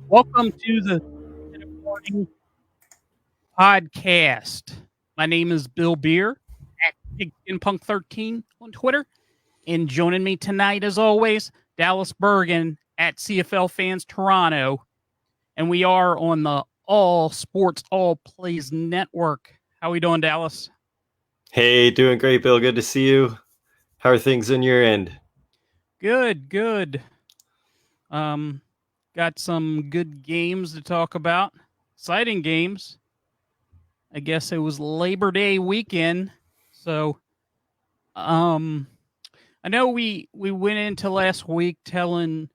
Welcome to the Morning Podcast. My name is Bill Beer at Pickem Punk 13 on Twitter. And joining me tonight, as always, Dallas Bergen at CFL Fans Toronto. And we are on the All Sports All Plays Network. How are we doing, Dallas? Hey, doing great, Bill. Good to see you. How are things on your end? Good. Got some good games to talk about. Exciting games. I guess it was Labor Day weekend. So I know we went into last week telling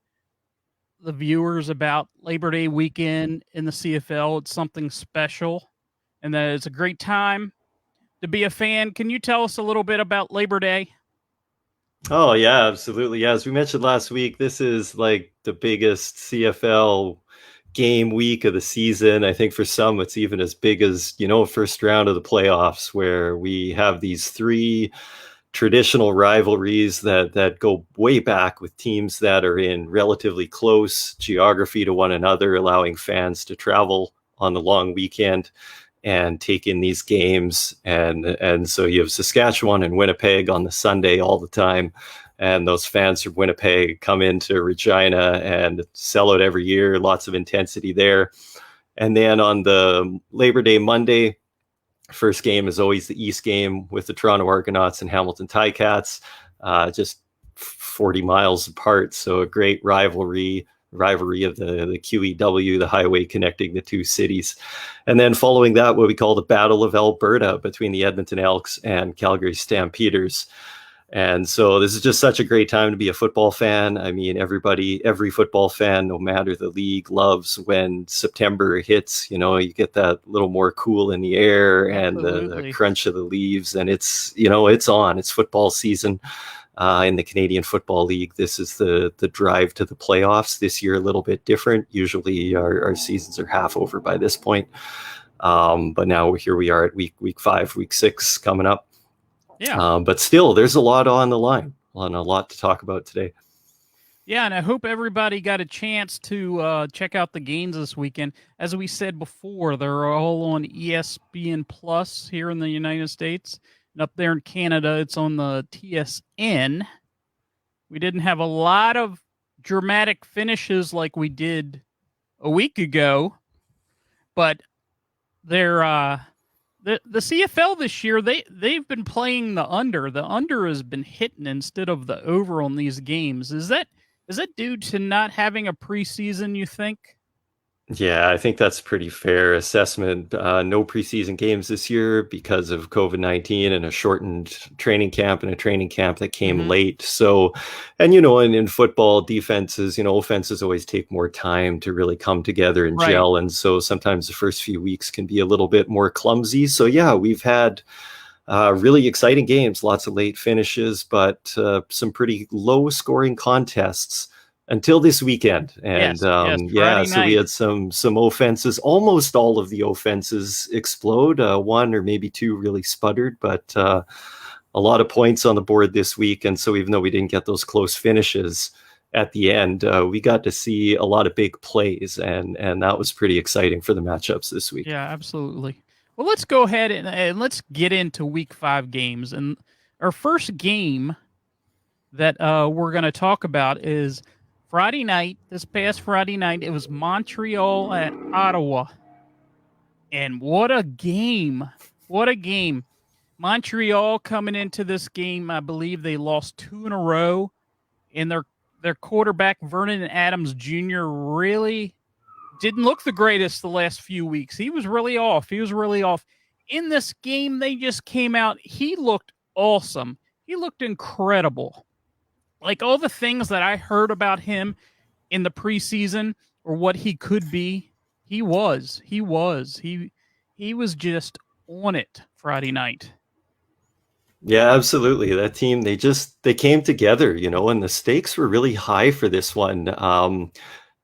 the viewers about Labor Day weekend in the CFL. It's something special and that it's a great time to be a fan. Can you tell us a little bit about Labor Day? Oh, yeah, absolutely. Yeah, as we mentioned last week, this is like the biggest CFL game week of the season. I think for some, it's even as big as, first round of the playoffs, where we have these three traditional rivalries that go way back with teams that are in relatively close geography to one another, allowing fans to travel on the long weekend and take in these games. And so you have Saskatchewan and Winnipeg on the Sunday all the time. And those fans from Winnipeg come into Regina and sell out every year. Lots of intensity there. And then on the Labor Day Monday, first game is always the East game with the Toronto Argonauts and Hamilton Ticats, just 40 miles apart. So a great rivalry of the QEW, the highway connecting the two cities. And then following that, what we call the Battle of Alberta between the Edmonton Elks and Calgary Stampeders. And so this is just such a great time to be a football fan. I mean, every football fan, no matter the league, loves when September hits. You get that little more cool in the air and the crunch of the leaves. And it's on. It's football season in the Canadian Football League. This is the drive to the playoffs. This year, a little bit different. Usually our seasons are half over by this point. But now here we are at week 5, week 6 coming up. Yeah. But still, there's a lot on the line and a lot to talk about today. Yeah, and I hope everybody got a chance to check out the games this weekend. As we said before, they're all on ESPN Plus here in the United States. And up there in Canada, it's on the TSN. We didn't have a lot of dramatic finishes like we did a week ago, but they're the CFL this year, they've been playing the under. The under has been hitting instead of the over on these games. Is that due to not having a preseason, you think? Yeah, I think that's a pretty fair assessment. No preseason games this year because of COVID-19 and a shortened training camp and a training camp that came late. So, and in football, defenses, offenses always take more time to really come together and gel. And so sometimes the first few weeks can be a little bit more clumsy. So yeah, we've had really exciting games, lots of late finishes, but some pretty low scoring contests until this weekend. And so we had some offenses. Almost all of the offenses explode. One or maybe two really sputtered, but a lot of points on the board this week. And so even though we didn't get those close finishes at the end, we got to see a lot of big plays, and that was pretty exciting for the matchups this week. Yeah, absolutely. Well, let's go ahead and let's get into week 5 games. And our first game that we're going to talk about is Friday night, this past Friday night. It was Montreal at Ottawa. And what a game. What a game. Montreal coming into this game, I believe they lost 2 in a row. And their quarterback, Vernon Adams Jr., really didn't look the greatest the last few weeks. He was really off. In this game, they just came out. He looked awesome. He looked incredible. Like all the things that I heard about him in the preseason or what he could be, he was just on it Friday night. Yeah, absolutely. That team, they came together, and the stakes were really high for this one.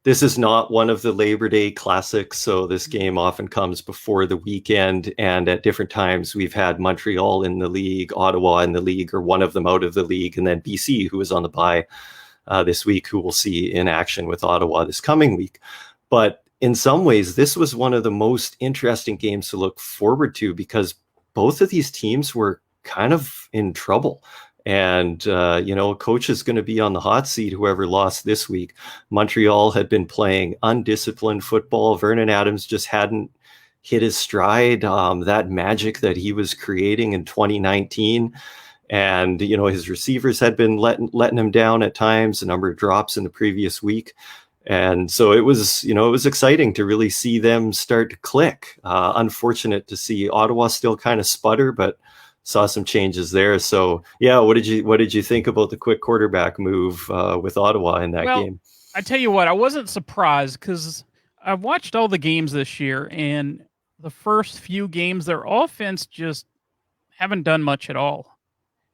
This is not one of the Labor Day classics, so this game often comes before the weekend, and at different times we've had Montreal in the league, Ottawa in the league, or one of them out of the league, and then BC, who is on the bye this week, who we'll see in action with Ottawa this coming week. But in some ways, this was one of the most interesting games to look forward to because both of these teams were kind of in trouble. And, coach is going to be on the hot seat, whoever lost this week. Montreal had been playing undisciplined football. Vernon Adams just hadn't hit his stride, that magic that he was creating in 2019. And, his receivers had been letting him down at times, a number of drops in the previous week. And so it was exciting to really see them start to click. Unfortunate to see Ottawa still kind of sputter, but saw some changes there. So yeah, what did you think about the quick quarterback move with Ottawa in that game? I tell you what, I wasn't surprised because I've watched all the games this year, and the first few games, their offense just haven't done much at all.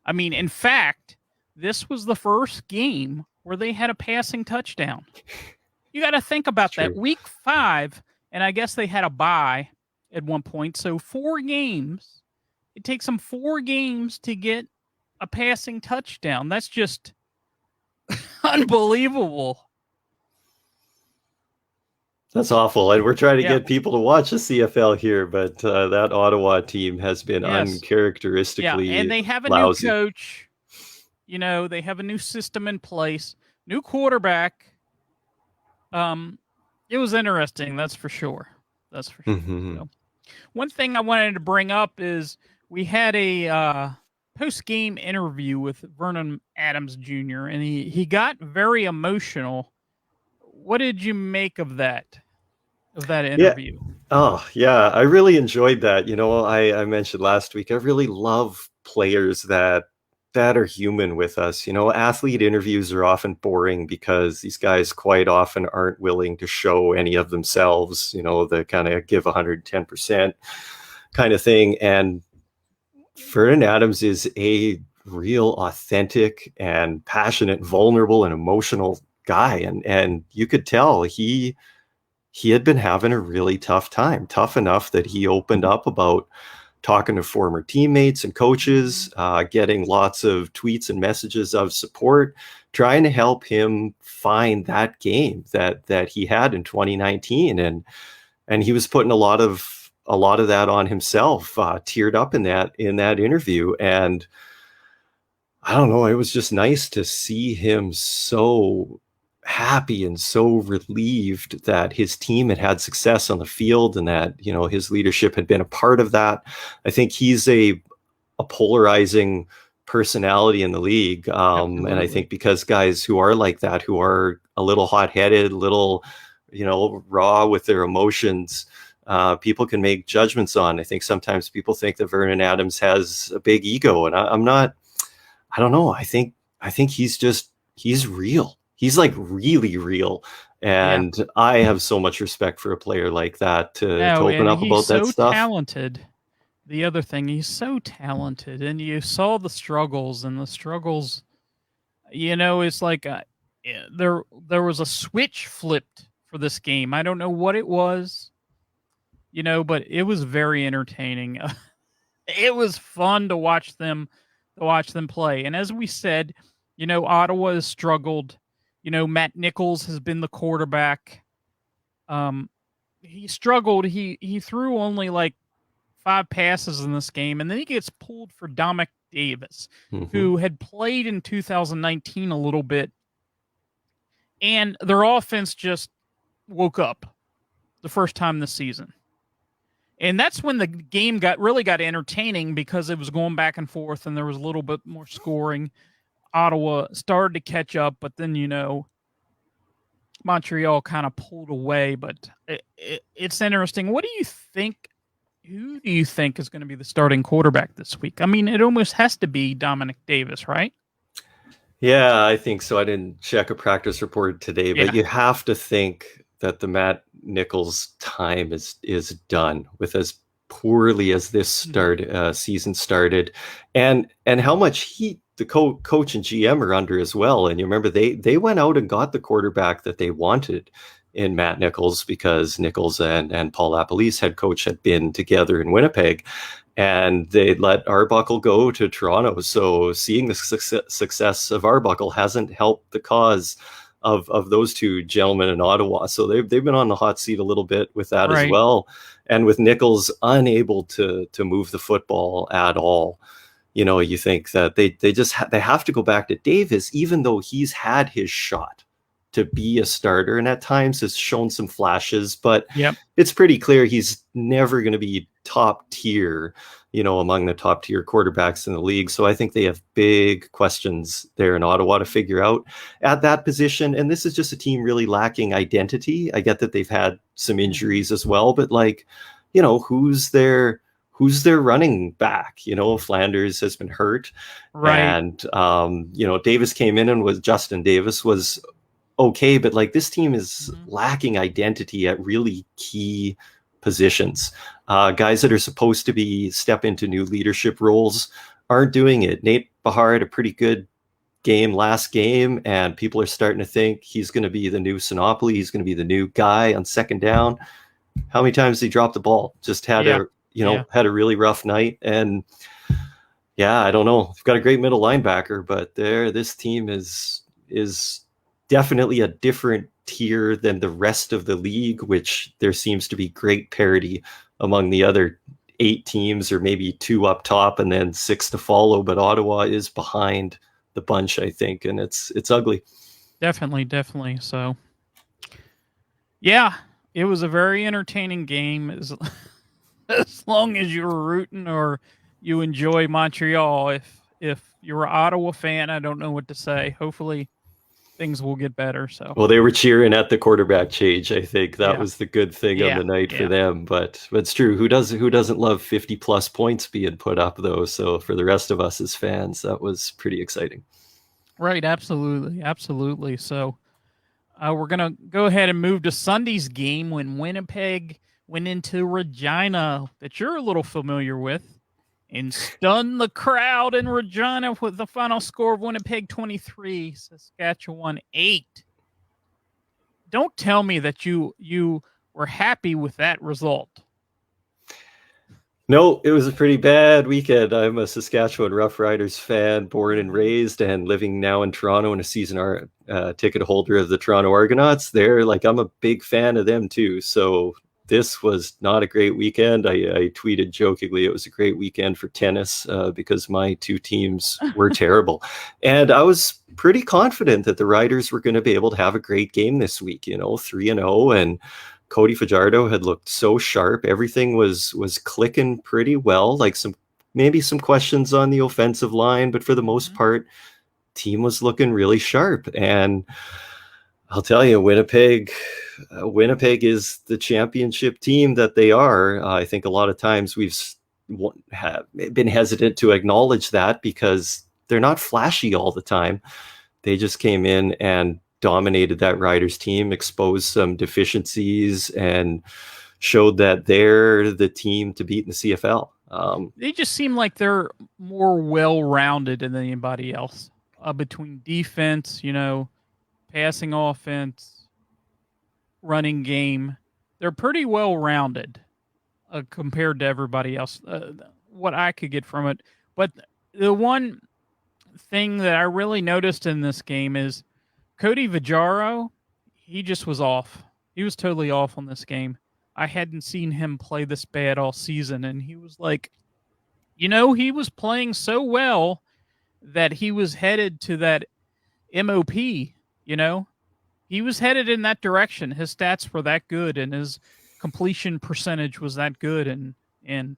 I mean, in fact, this was the first game where they had a passing touchdown. You got to think about that. Week 5, and I guess they had a bye at one point. So 4 games. It takes them 4 games to get a passing touchdown. That's just unbelievable. That's awful. And we're trying to get people to watch the CFL here, but that Ottawa team has been uncharacteristically and they have a lousy. new coach. They have a new system in place, new quarterback. It was interesting, that's for sure. Mm-hmm. So, one thing I wanted to bring up is we had a post-game interview with Vernon Adams Jr., and he got very emotional. What did you make of that interview? Yeah. Oh, yeah, I really enjoyed that. I mentioned last week, I really love players that are human with us. Athlete interviews are often boring because these guys quite often aren't willing to show any of themselves, the kind of give 110% kind of thing. And Vernon Adams is a real authentic and passionate, vulnerable and emotional guy. And you could tell he had been having a really tough time, tough enough that he opened up about talking to former teammates and coaches, getting lots of tweets and messages of support, trying to help him find that game that he had in 2019. And he was putting a lot of that on himself, teared up in that interview. And I don't know, it was just nice to see him so happy and so relieved that his team had success on the field and that, his leadership had been a part of that. I think he's a polarizing personality in the league. And I think because guys who are like that, who are a little hot-headed, a little, raw with their emotions, people can make judgments on. I think sometimes people think that Vernon Adams has a big ego, and I don't know. I think he's real. He's like really real. And I have so much respect for a player like that to open up about that stuff. He's so talented. The other thing, he's so talented, and you saw the struggles, it's like there was a switch flipped for this game. I don't know what it was, but it was very entertaining. It was fun to watch them play. And as we said, Ottawa has struggled. Matt Nichols has been the quarterback. He struggled. He threw only like 5 passes in this game, and then he gets pulled for Dominic Davis, who had played in 2019 a little bit, and their offense just woke up the first time this season. And that's when the game really got entertaining because it was going back and forth, and there was a little bit more scoring. Ottawa started to catch up, but then, Montreal kind of pulled away. But it's interesting. Who do you think is going to be the starting quarterback this week? I mean, it almost has to be Dominic Davis, right? Yeah, I think so. I didn't check a practice report today, but you have to think that the Matt Nichols time is done with as poorly as this season started, and how much heat the coach and GM are under as well. And you remember they went out and got the quarterback that they wanted in Matt Nichols because Nichols and Paul LaPolice, head coach, had been together in Winnipeg, and they let Arbuckle go to Toronto. So seeing the success of Arbuckle hasn't helped the cause of those two gentlemen in Ottawa. So they've been on the hot seat a little bit with that as Right. well. And with Nichols unable to move the football at all, you think that they have to go back to Davis, even though he's had his shot to be a starter and at times has shown some flashes, but Yep. it's pretty clear he's never going to be top tier, among the top tier quarterbacks in the league. So I think they have big questions there in Ottawa to figure out at that position. And this is just a team really lacking identity. I get that they've had some injuries as well, but who's their running back? Flanders has been hurt. Right. And, Davis came in and Justin Davis was okay, but this team is lacking identity at really key positions. Guys that are supposed to step into new leadership roles aren't doing it. Nate Bahar had a pretty good game last game, and people are starting to think he's going to be the new Sinopoli. He's going to be the new guy on second down. How many times did he drop the ball? Just had had a really rough night. And I don't know. We've got a great middle linebacker, but this team is definitely a different tier than the rest of the league, which there seems to be great parity among the other 8 teams, or maybe 2 up top and then 6 to follow. But Ottawa is behind the bunch, I think, and it's ugly. Definitely. So, yeah, it was a very entertaining game. As long as you were rooting or you enjoy Montreal. If you're an Ottawa fan, I don't know what to say. Hopefully things will get better. So, well, they were cheering at the quarterback change. I think that was the good thing on the night for them. But it's true. Who doesn't love 50 plus points being put up though? So for the rest of us as fans, that was pretty exciting. Right. Absolutely. So we're gonna go ahead and move to Sunday's game when Winnipeg went into Regina, that you're a little familiar with, and stunned the crowd in Regina with the final score of Winnipeg 23, Saskatchewan 8. Don't tell me that you were happy with that result. No, it was a pretty bad weekend. I'm a Saskatchewan Roughriders fan, born and raised, and living now in Toronto and a season ticket holder of the Toronto Argonauts. I'm a big fan of them too. So this was not a great weekend. I tweeted jokingly it was a great weekend for tennis because my 2 teams were terrible. And I was pretty confident that the Riders were going to be able to have a great game this week, 3-0, and Cody Fajardo had looked so sharp. Everything was clicking pretty well. Maybe some questions on the offensive line, but for the most part, team was looking really sharp. And I'll tell you, Winnipeg is the championship team that they are. I think a lot of times we've been hesitant to acknowledge that because they're not flashy all the time. They just came in and dominated that Riders team, exposed some deficiencies, and showed that they're the team to beat in the CFL. They just seem like they're more well-rounded than anybody else between defense, passing offense, running game. They're pretty well-rounded compared to everybody else, what I could get from it. But the one thing that I really noticed in this game is Cody Fajardo, he just was off. He was totally off on this game. I hadn't seen him play this bad all season, and he was he was playing so well that he was headed to that MOP, He was headed in that direction. His stats were that good, and his completion percentage was that good. And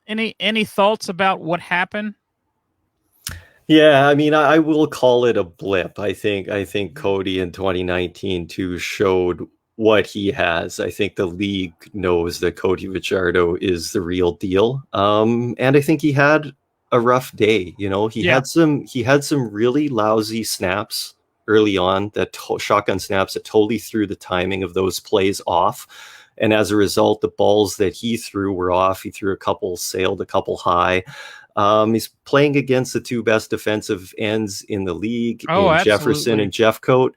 any thoughts about what happened? Yeah, I mean, I will call it a blip. I think Cody in 2019 too showed what he has. I think the league knows that Cody Fajardo is the real deal. And I think he had a rough day. He had some really lousy snaps early on, shotgun snaps that totally threw the timing of those plays off. And as a result, the balls that he threw were off. He threw a couple, sailed a couple high. He's playing against the 2 best defensive ends in the league, in Jefferson and Jeffcoat.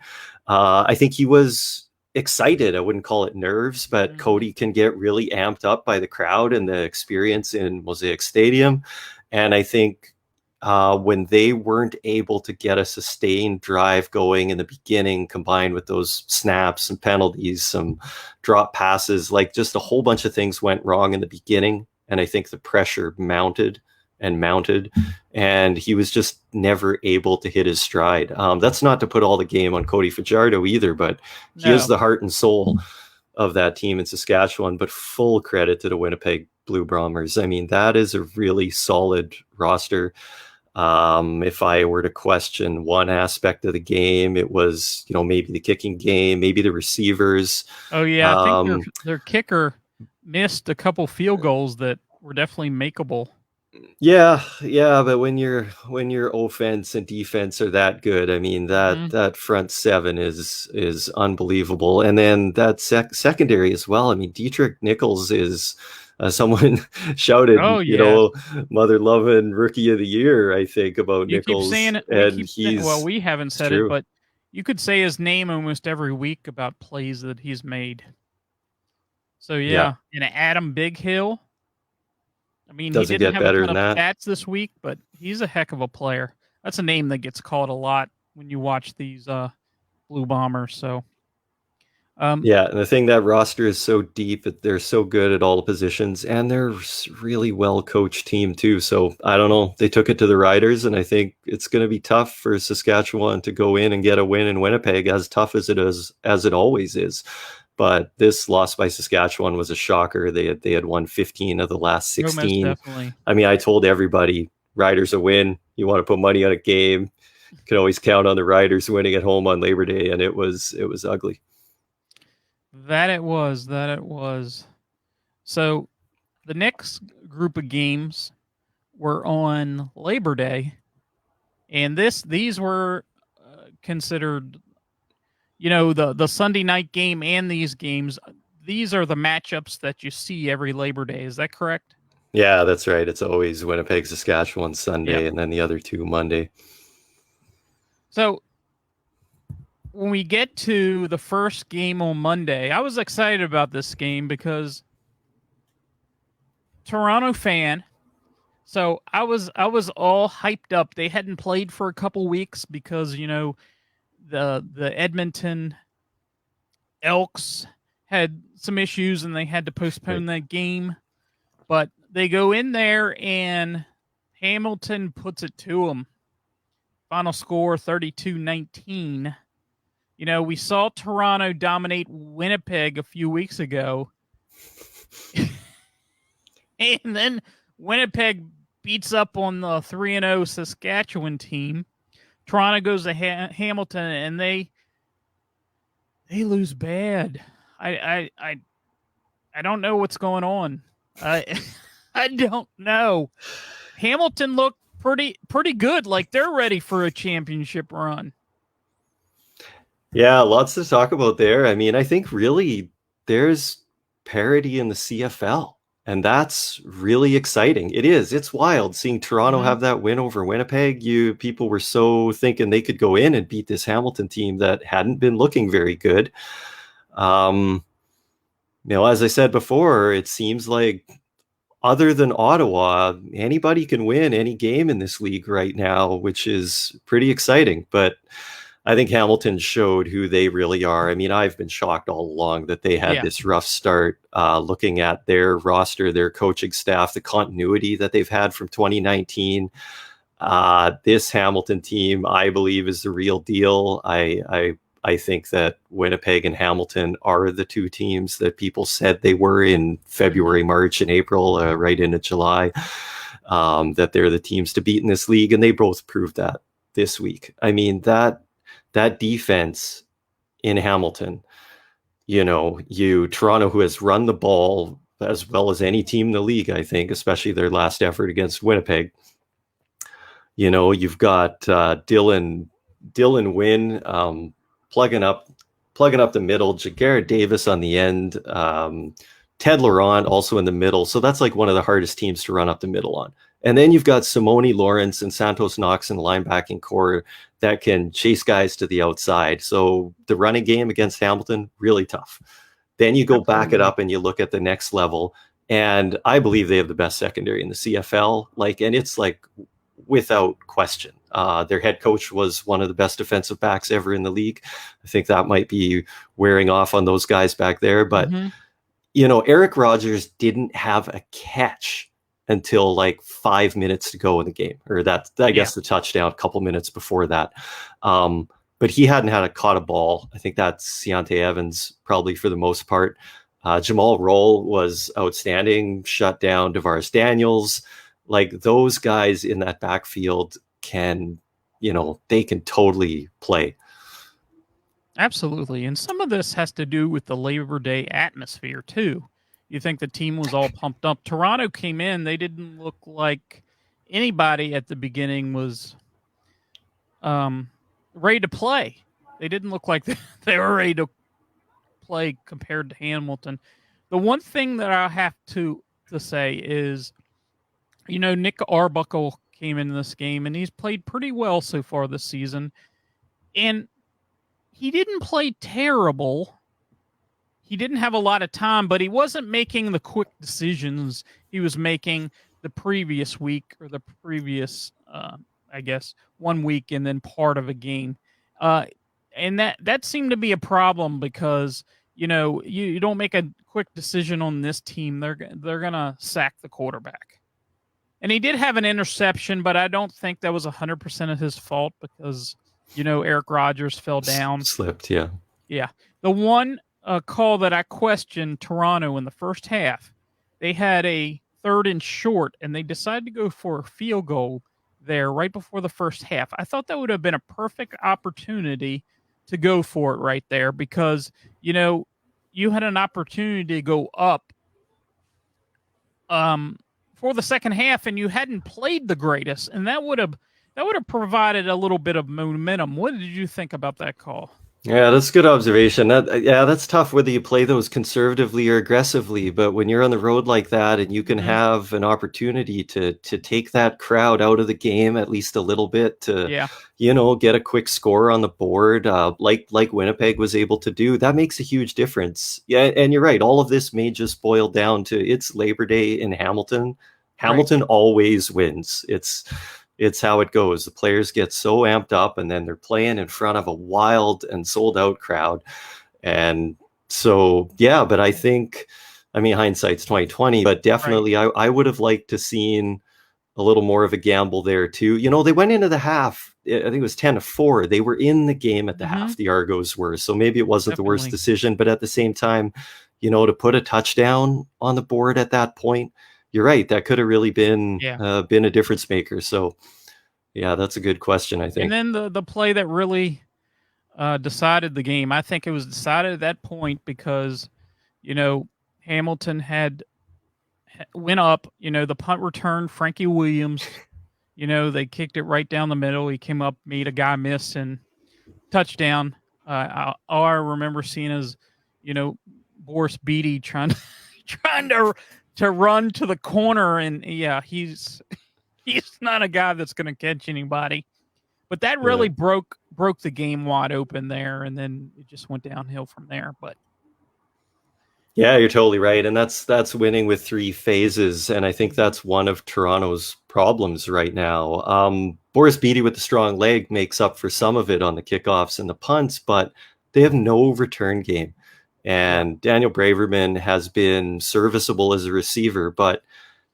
I think he was excited. I wouldn't call it nerves, but Cody can get really amped up by the crowd and the experience in Mosaic Stadium. And I think when they weren't able to get a sustained drive going in the beginning, combined with those snaps and penalties, some drop passes, like just a whole bunch of things went wrong in the beginning. And I think the pressure mounted and mounted, and he was just never able to hit his stride. That's not to put all the game on Cody Fajardo either, but he is the heart and soul of that team in Saskatchewan. But full credit to the Winnipeg Blue Bombers. I mean, that is a really solid roster. If I were to question one aspect of the game, it was, maybe the kicking game, maybe the receivers. Oh yeah, I think their kicker missed a couple field goals that were definitely makeable. Yeah, but when your offense and defense are that good, I mean that front seven is unbelievable, and then that secondary as well. I mean, Dietrich Nichols is someone shouted, mother loving rookie of the year, I think, about you Nichols. Keep saying it, we haven't said it, but you could say his name almost every week about plays that he's made. So and Adam Big Hill. I mean, he didn't have a ton of stats this week, but he's a heck of a player. That's a name that gets called a lot when you watch these Blue Bombers. So, and the thing, that roster is so deep that they're so good at all the positions, and they're really well coached team too. So I don't know, they took it to the Riders, and I think it's going to be tough for Saskatchewan to go in and get a win in Winnipeg, as tough as it always is. But this loss by Saskatchewan was a shocker. They had won 15 of the last 16. Definitely. I mean, I told everybody, Riders a win. You want to put money on a game, you can always count on the Riders winning at home on Labor Day, and it was ugly. That it was. So the next group of games were on Labor Day, and these were considered, the Sunday night game and these games. These are the matchups that you see every Labor Day. Is that correct? Yeah, that's right. It's always Winnipeg, Saskatchewan Sunday, and then the other two Monday. So when we get to the first game on Monday, I was excited about this game because Toronto fan. So I was all hyped up. They hadn't played for a couple weeks because, the Edmonton Elks had some issues and they had to postpone that game. But they go in there and Hamilton puts it to them. Final score 32-19. We saw Toronto dominate Winnipeg a few weeks ago. And then Winnipeg beats up on the 3-0 Saskatchewan team. Toronto goes to Hamilton and they lose bad. I don't know what's going on. I don't know. Hamilton looked pretty good, like they're ready for a championship run. Yeah, lots to talk about there. I mean, I think really there's parity in the CFL, and that's really exciting. It is. It's wild seeing Toronto have that win over Winnipeg. People were so thinking they could go in and beat this Hamilton team that hadn't been looking very good. As I said before, it seems like other than Ottawa, anybody can win any game in this league right now, which is pretty exciting. But I think Hamilton showed who they really are. I mean, I've been shocked all along that they had this rough start, looking at their roster, their coaching staff, the continuity that they've had from 2019. This Hamilton team, I believe, is the real deal. I think that Winnipeg and Hamilton are the two teams that people said they were in February, March, and April, right into July, that they're the teams to beat in this league, and they both proved that this week. I mean, that defense in Hamilton, Toronto, who has run the ball as well as any team in the league, I think, especially their last effort against Winnipeg. You've got Dylan Wynn plugging up the middle, Jagarrett Davis on the end, Ted Laurent also in the middle. So that's like one of the hardest teams to run up the middle on. And then you've got Simone Lawrence and Santos Knox in the linebacking core that can chase guys to the outside. So the running game against Hamilton, really tough. Then you go back it up and you look at the next level. And I believe they have the best secondary in the CFL. And it's like without question. Their head coach was one of the best defensive backs ever in the league. I think that might be wearing off on those guys back there. But, Eric Rogers didn't have a catch until like 5 minutes to go in the game, or I guess the touchdown a couple minutes before that. But he hadn't caught a ball. I think that's Deontay Evans probably for the most part. Jamal Roll was outstanding, shut down DeVaris Daniels. Like those guys in that backfield they can totally play. Absolutely. And some of this has to do with the Labor Day atmosphere, too. You think the team was all pumped up. Toronto came in. They didn't look like anybody at the beginning was ready to play. They didn't look like they were ready to play compared to Hamilton. The one thing that I have to say is, Nick Arbuckle came into this game, and he's played pretty well so far this season. And he didn't play terrible. He didn't have a lot of time, but he wasn't making the quick decisions he was making the previous week or the previous, 1 week and then part of a game. And that seemed to be a problem because, you don't make a quick decision on this team. They're going to sack the quarterback. And he did have an interception, but I don't think that was 100% of his fault because Eric Rogers fell down. Slipped, yeah. Yeah. The one call that I questioned Toronto in the first half, they had a 3rd and short, and they decided to go for a field goal there right before the first half. I thought that would have been a perfect opportunity to go for it right there because, you had an opportunity to go up for the second half, and you hadn't played the greatest, and that would have provided a little bit of momentum. What did you think about that call? Yeah, that's a good observation. That's tough whether you play those conservatively or aggressively. But when you're on the road like that and you can have an opportunity to take that crowd out of the game at least a little bit to, get a quick score on the board, like Winnipeg was able to do, that makes a huge difference. Yeah, and you're right. All of this may just boil down to it's Labor Day in Hamilton. Hamilton always wins. It's how it goes. The players get so amped up and then they're playing in front of a wild and sold out crowd. And so, but I think, hindsight's 2020, but definitely I would have liked to seen a little more of a gamble there too. They went into the half, I think it was 10-4. They were in the game at the half, the Argos were. So maybe it wasn't the worst decision, but at the same time, to put a touchdown on the board at that point, you're right. That could have really been a difference maker. So, that's a good question, I think. And then the play that really decided the game, I think it was decided at that point because, Hamilton went up, the punt return, Frankie Williams, they kicked it right down the middle. He came up, made a guy miss and touchdown. All I remember seeing is, Boris Beatty trying to run to the corner, and he's not a guy that's going to catch anybody. But that really broke the game wide open there, and then it just went downhill from there. But yeah, you're totally right, and that's winning with 3 phases, and I think that's one of Toronto's problems right now. Boris Beatty with the strong leg makes up for some of it on the kickoffs and the punts, but they have no return game. And Daniel Braverman has been serviceable as a receiver, but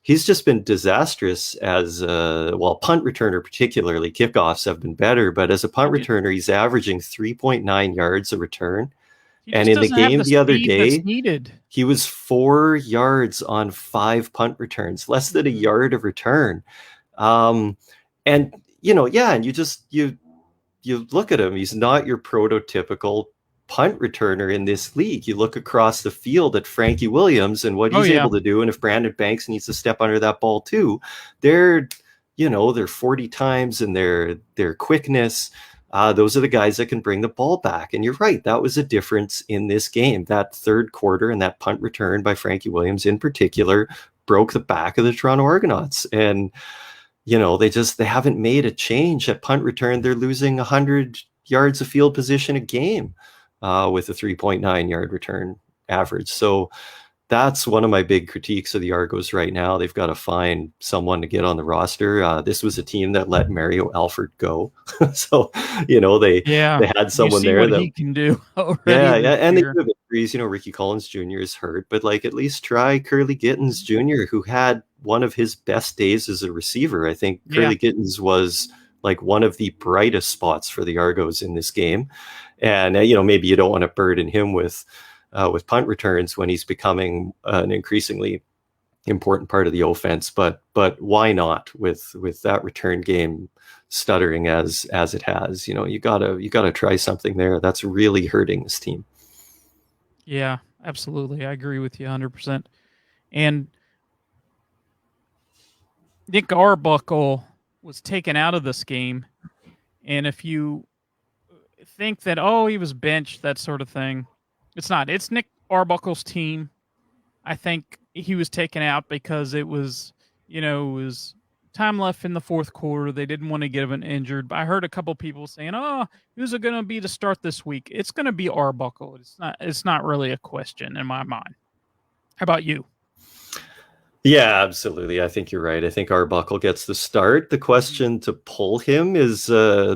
he's just been disastrous as punt returner, particularly. Kickoffs have been better, but as a punt returner, he's averaging 3.9 yards a return. And in the game the other day, he was 4 yards on 5 punt returns, less than a yard of return. And you look at him, he's not your prototypical punt returner in this league. You look across the field at Frankie Williams and what he's able to do, and if Brandon Banks needs to step under that ball too, they're 40 times and their quickness. Those are the guys that can bring the ball back. And you're right, that was a difference in this game. That third quarter and that punt return by Frankie Williams in particular broke the back of the Toronto Argonauts. And they haven't made a change at punt return. They're losing 100 yards of field position a game with a 3.9 yard return average. So that's one of my big critiques of the Argos right now. They've got to find someone to get on the roster. This was a team that let Mario Alford go. So, Yeah, they had you someone see there what that, he can do already yeah, this yeah. And they year. do have injuries. Ricky Collins Jr. is hurt, but like at least try Curly Gittens Jr., who had one of his best days as a receiver. I think Yeah, Curly Gittens was like one of the brightest spots for the Argos in this game. And, maybe you don't want to burden him with punt returns when he's becoming an increasingly important part of the offense. But why not with that return game stuttering as it has? You gotta try something there. That's really hurting this team. yeah, absolutely. I agree with you 100%. And Nick Arbuckle was taken out of this game. And if you think that, oh, he was benched, that sort of thing, it's not. It's Nick Arbuckle's team. I think he was taken out because it was time left in the fourth quarter. They didn't want to get him injured. But I heard a couple people saying, "Oh, who's it going to be to start this week?" It's going to be Arbuckle. It's not. It's not really a question in my mind. How about you? Yeah, absolutely. I think you're right. I think Arbuckle gets the start. The question to pull him is, yeah,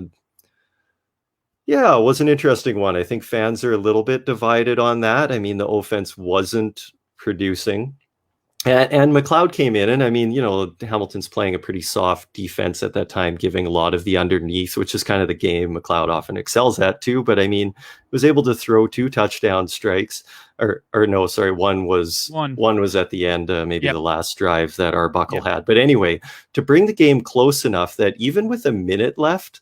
it was an interesting one. I think fans are a little bit divided on that. I mean, the offense wasn't producing. And McLeod came in, and I mean, Hamilton's playing a pretty soft defense at that time, giving a lot of the underneath, which is kind of the game McLeod often excels at too. But I mean, was able to throw 2 touchdown strikes, or no, sorry, One. one was at the end, maybe Yep. the last drive that Arbuckle Yep. had. But anyway, to bring the game close enough that even with a minute left,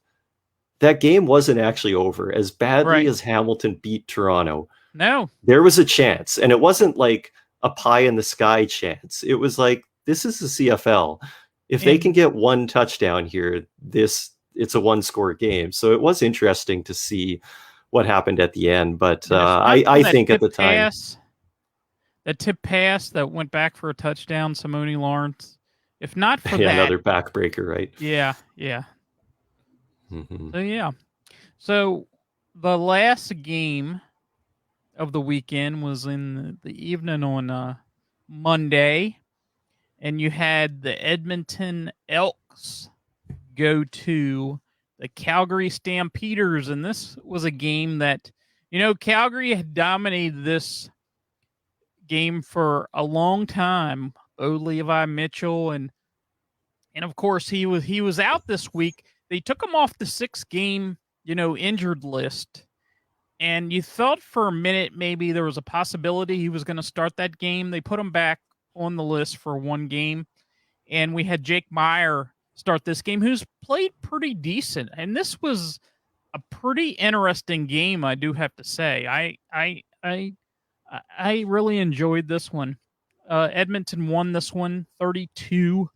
that game wasn't actually over. As badly Right. as Hamilton beat Toronto, No. there was a chance, and it wasn't like a pie in the sky chance. It was like, this is the CFL. If they can And get one touchdown here, it's a one-score game. So it was interesting to see what happened at the end. But if not for I that think at the time, tip pass that went back for a touchdown, Simone Lawrence. If not for yeah, that, another backbreaker, right? yeah, yeah. Mm-hmm. So yeah. So the last game of the weekend was in the evening on Monday, and you had the Edmonton Elks go to the Calgary Stampeders, and this was a game that Calgary had dominated this game for a long time. Bo Levi Mitchell and of course he was out this week. They took him off the 6-game injured list. And you thought for a minute maybe there was a possibility he was going to start that game. They put him back on the list for one game. And we had Jake Meyer start this game, who's played pretty decent. And this was a pretty interesting game, I do have to say. I really enjoyed this one. Edmonton won this one 32-20,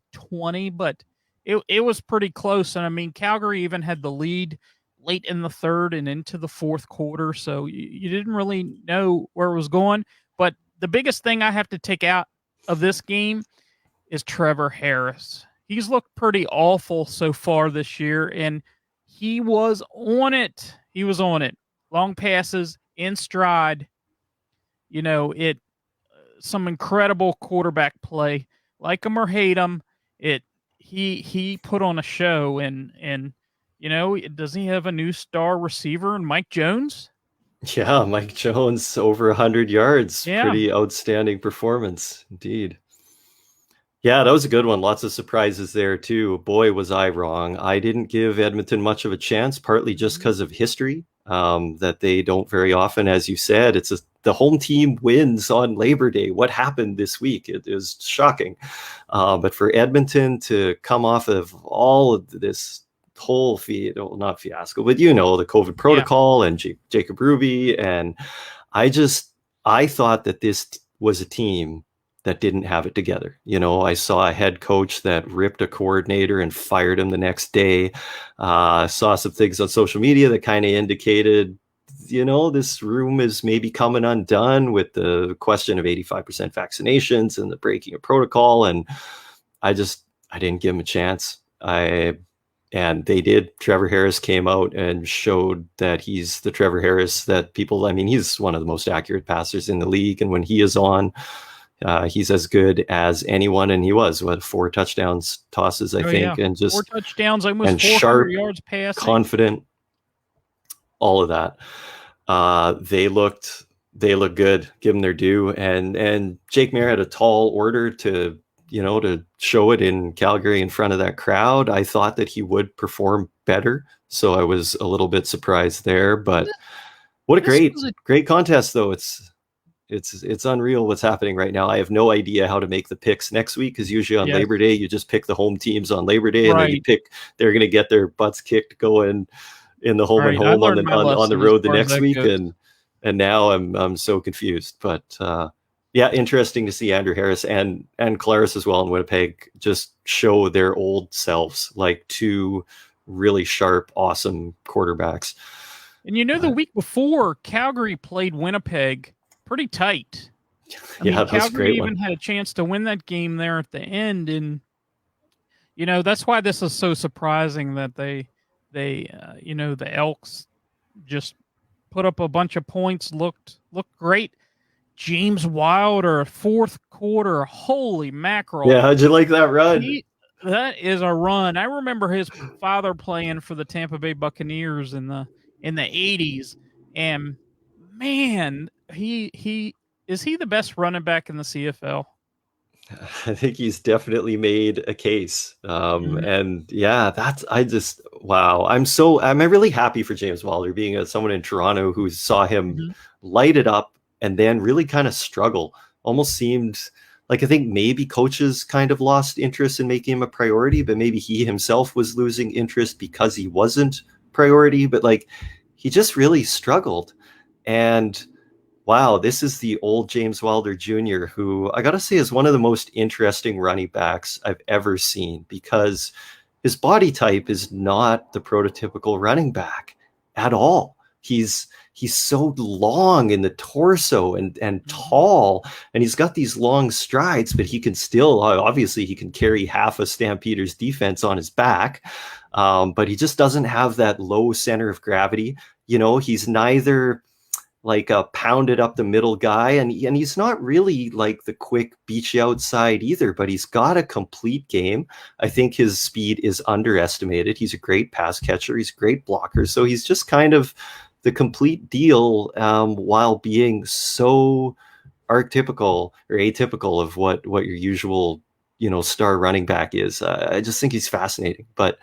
but it was pretty close. And I mean, Calgary even had the lead late in the third and into the fourth quarter, so you didn't really know where it was going. But the biggest thing I have to take out of this game is Trevor Harris. He's looked pretty awful so far this year, and he was on it. He was on it. Long passes in stride. It some incredible quarterback play. Like him or hate him, he put on a show, and does he have a new star receiver in Mike Jones? Yeah, Mike Jones over 100 yards. Yeah. Pretty outstanding performance indeed. Yeah, that was a good one. Lots of surprises there too. Boy, was I wrong. I didn't give Edmonton much of a chance, partly just because of history, that they don't very often. As you said, the home team wins on Labor Day. What happened this week? It is shocking. But for Edmonton to come off of all of this whole not fiasco, but the COVID Yeah. protocol and Jacob Ruby, and I thought that this was a team that didn't have it together. I saw a head coach that ripped a coordinator and fired him the next day. Saw some things on social media that kind of indicated, this room is maybe coming undone with the question of 85% vaccinations and the breaking of protocol. And I didn't give him a chance. And they did. Trevor Harris came out and showed that he's the Trevor Harris that he's one of the most accurate passers in the league. And when he is on, He's as good as anyone, and he was 4 touchdowns tosses, I think, and 4 touchdowns, almost and 400 sharp, yards passing. confident, all of that. They looked good, give them their due, and Jake Maier had a tall order to show it in Calgary in front of that crowd. I thought that he would perform better, so I was a little bit surprised there. But what a great contest, though. It's unreal what's happening right now. I have no idea how to make the picks next week, because usually on Labor Day you just pick the home teams on Labor Day, and then you pick they're going to get their butts kicked going in the home and home on the road the next week, and now I'm so confused. But yeah, interesting to see Andrew Harris and Claris as well in Winnipeg just show their old selves, like 2 really sharp, awesome quarterbacks. And the week before, Calgary played Winnipeg pretty tight. I mean, Calgary even had a chance to win that game there at the end, and that's why this is so surprising that they the Elks just put up a bunch of points, looked great. James Wilder, 4th quarter, holy mackerel! Yeah, how'd you like that run? That is a run. I remember his father playing for the Tampa Bay Buccaneers in the 80s, and man, he is he the best running back in the CFL? I think he's definitely made a case. And yeah, wow. I'm really happy for James Wilder, being someone in Toronto who saw him light it up and then really kind of struggle. Almost seemed like, I think maybe coaches kind of lost interest in making him a priority, but maybe he himself was losing interest because he wasn't priority. But like, he just really struggled. And wow, this is the old James Wilder Jr., who I got to say is one of the most interesting running backs I've ever seen, because his body type is not the prototypical running back at all. He's so long in the torso and tall, and he's got these long strides, but he can still, obviously he can carry half a Stampeders defense on his back. But he just doesn't have that low center of gravity. He's neither like a pounded up the middle guy, and he's not really like the quick beat you outside either, but he's got a complete game. I think his speed is underestimated. He's a great pass catcher. He's a great blocker. So he's just kind of the complete deal, while being so archetypical or atypical of what your usual, star running back is. I just think he's fascinating. But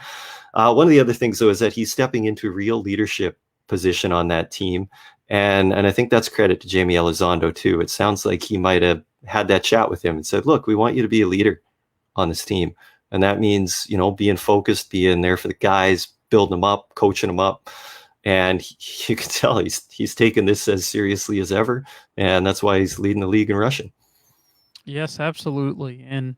one of the other things, though, is that he's stepping into a real leadership position on that team. And I think that's credit to Jamie Elizondo too. It sounds like he might have had that chat with him and said, look, we want you to be a leader on this team. And that means, being focused, being there for the guys, building them up, coaching them up. And you can tell he's taken this as seriously as ever. And that's why he's leading the league in rushing. Yes, absolutely. And,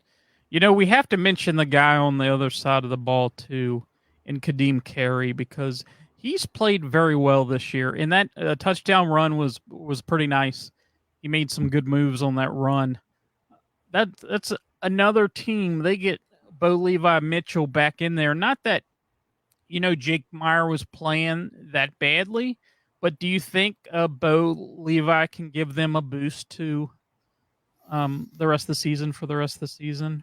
we have to mention the guy on the other side of the ball too, in Kadeem Carey, because he's played very well this year. And that touchdown run was pretty nice. He made some good moves on that run. That's another team. They get Bo Levi Mitchell back in there. Not that, Jake Maier was playing that badly, but do you think Bo Levi can give them a boost to the rest of the season for the rest of the season?